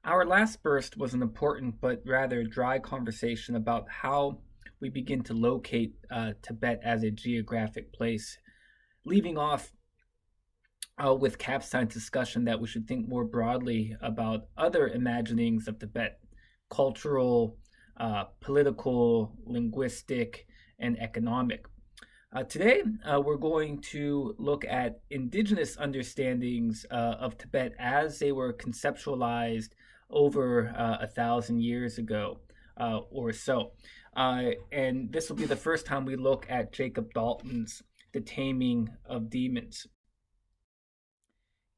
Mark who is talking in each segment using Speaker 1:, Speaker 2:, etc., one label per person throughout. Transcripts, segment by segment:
Speaker 1: Our last burst was an important but rather dry conversation about how we begin to locate Tibet as a geographic place, leaving off with Capstein's discussion that we should think more broadly about other imaginings of Tibet: cultural, political, linguistic, and economic. Today, we're going to look at indigenous understandings of Tibet as they were conceptualized over 1,000 years ago or so. And this will be the first time we look at Jacob Dalton's The Taming of Demons.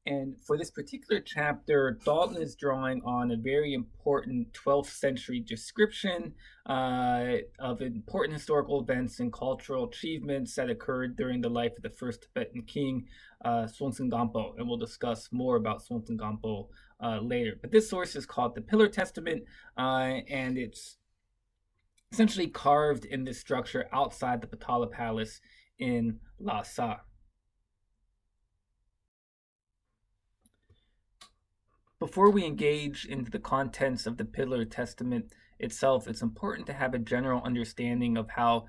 Speaker 1: And for this particular chapter, Dalton is drawing on a very important 12th century description of important historical events and cultural achievements that occurred during the life of the first Tibetan king, Songtsen Gampo. And we'll discuss more about Songtsen Gampo later. But this source is called the Pillar Testament, and it's essentially carved in this structure outside the Patala Palace in Lhasa. Before we engage into the contents of the Pillar Testament itself, it's important to have a general understanding of how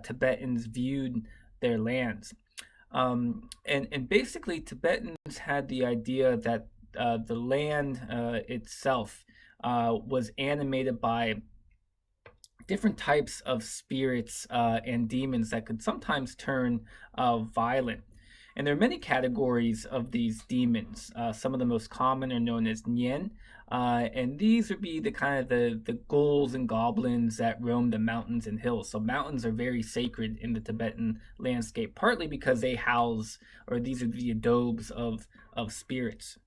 Speaker 1: Tibetans viewed their lands. And basically, Tibetans had the idea that the land itself was animated by different types of spirits and demons that could sometimes turn violent. And there are many categories of these demons. Some of the most common are known as Nyen, and these would be the kind of the ghouls and goblins that roam the mountains and hills. So mountains are very sacred in the Tibetan landscape, partly because they house, or these are the adobes of spirits.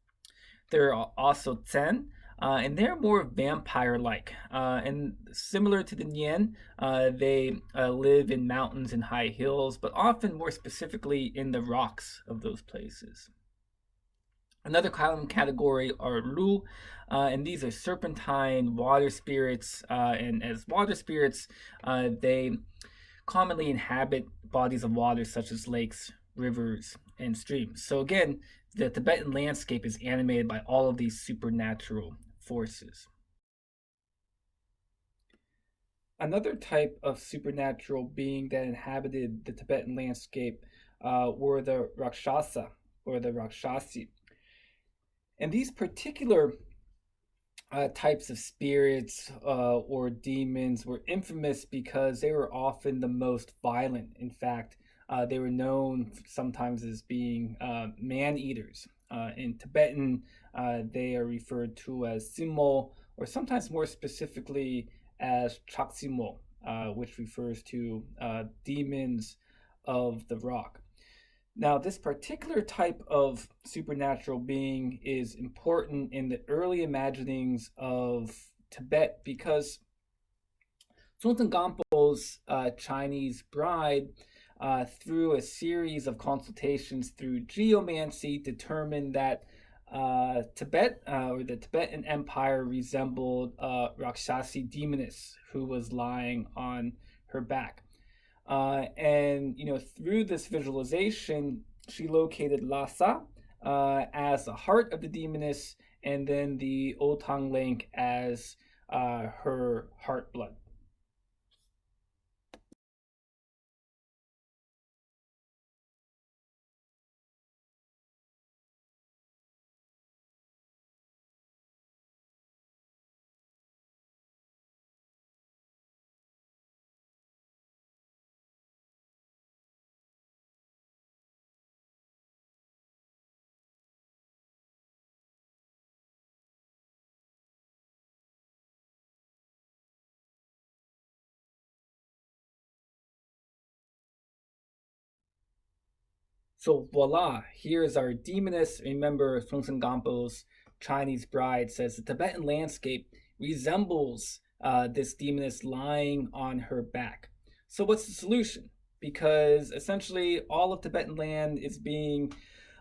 Speaker 1: There are also Tsen, and they're more vampire-like. And similar to the Nien, they live in mountains and high hills, but often more specifically in the rocks of those places. Another common category are Lu, and these are serpentine water spirits. And as water spirits, they commonly inhabit bodies of water such as lakes, rivers, and streams. So again, the Tibetan landscape is animated by all of these supernatural forces. Another type of supernatural being that inhabited the Tibetan landscape were the Rakshasa or the Rakshasi. And these particular types of spirits or demons were infamous because they were often the most violent. In fact, they were known sometimes as being man eaters. In Tibetan, they are referred to as Simo, or sometimes more specifically as Chaksimo, which refers to demons of the rock. Now, this particular type of supernatural being is important in the early imaginings of Tibet because Sultan Gampo's Chinese bride, through a series of consultations through geomancy, determined that Tibet or the Tibetan Empire resembled a Rakshasi demoness who was lying on her back. And through this visualization, she located Lhasa as the heart of the demoness, and then the Otang link as her heart blood. So voila, here's our demoness. Remember, Songtsen Gampo's Chinese bride says the Tibetan landscape resembles this demoness lying on her back. So what's the solution? Because essentially all of Tibetan land is being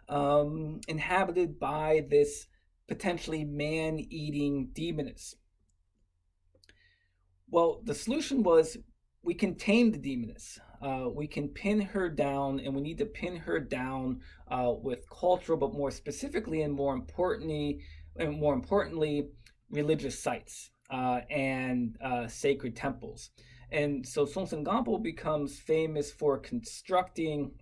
Speaker 1: inhabited by this potentially man-eating demoness. Well, the solution was we can tame the demoness. We can pin her down, and we need to pin her down with cultural, but more specifically and more importantly, religious sites and sacred temples. And so Songtsen becomes famous for constructing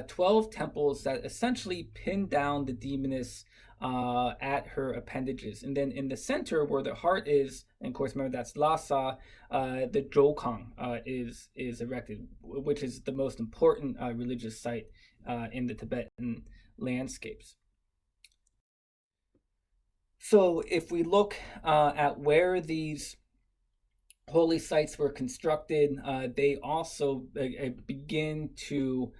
Speaker 1: 12 temples that essentially pin down the demoness at her appendages. And then in the center, where the heart is, and of course, remember that's Lhasa, the Jokang is erected, which is the most important religious site in the Tibetan landscapes. So if we look at where these holy sites were constructed, they also begin to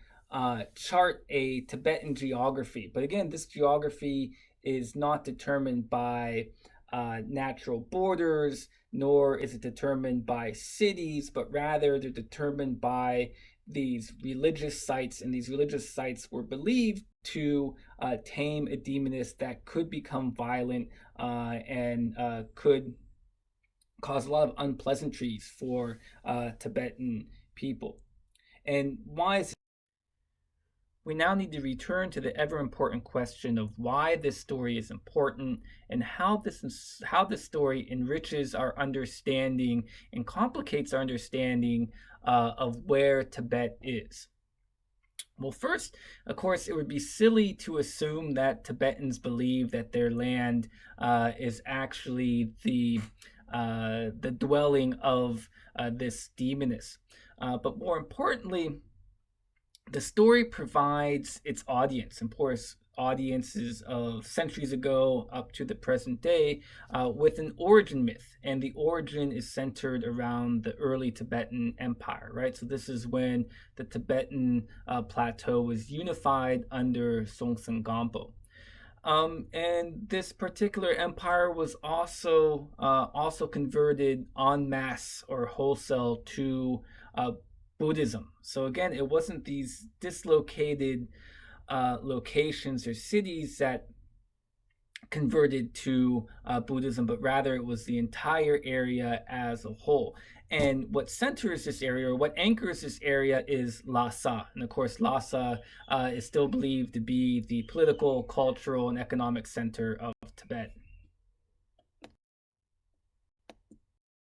Speaker 1: chart a Tibetan geography. But again, this geography is not determined by natural borders, nor is it determined by cities, but rather they're determined by these religious sites, and these religious sites were believed to tame a demoness that could become violent and could cause a lot of unpleasantries for Tibetan people. And why is we now need to return to the ever important question of why this story is important and how this story enriches our understanding and complicates our understanding of where Tibet is. Well, first, of course, it would be silly to assume that Tibetans believe that their land is actually the dwelling of this demoness. But more importantly, the story provides its audience, of course, audiences of centuries ago up to the present day, with an origin myth. And the origin is centered around the early Tibetan Empire, right? So this is when the Tibetan plateau was unified under Songtsen Gampo. And this particular empire was also converted en masse or wholesale to Buddhism. So again, it wasn't these dislocated locations or cities that converted to Buddhism, but rather it was the entire area as a whole. And what centers this area, or what anchors this area, is Lhasa. And of course, Lhasa is still believed to be the political, cultural, and economic center of Tibet.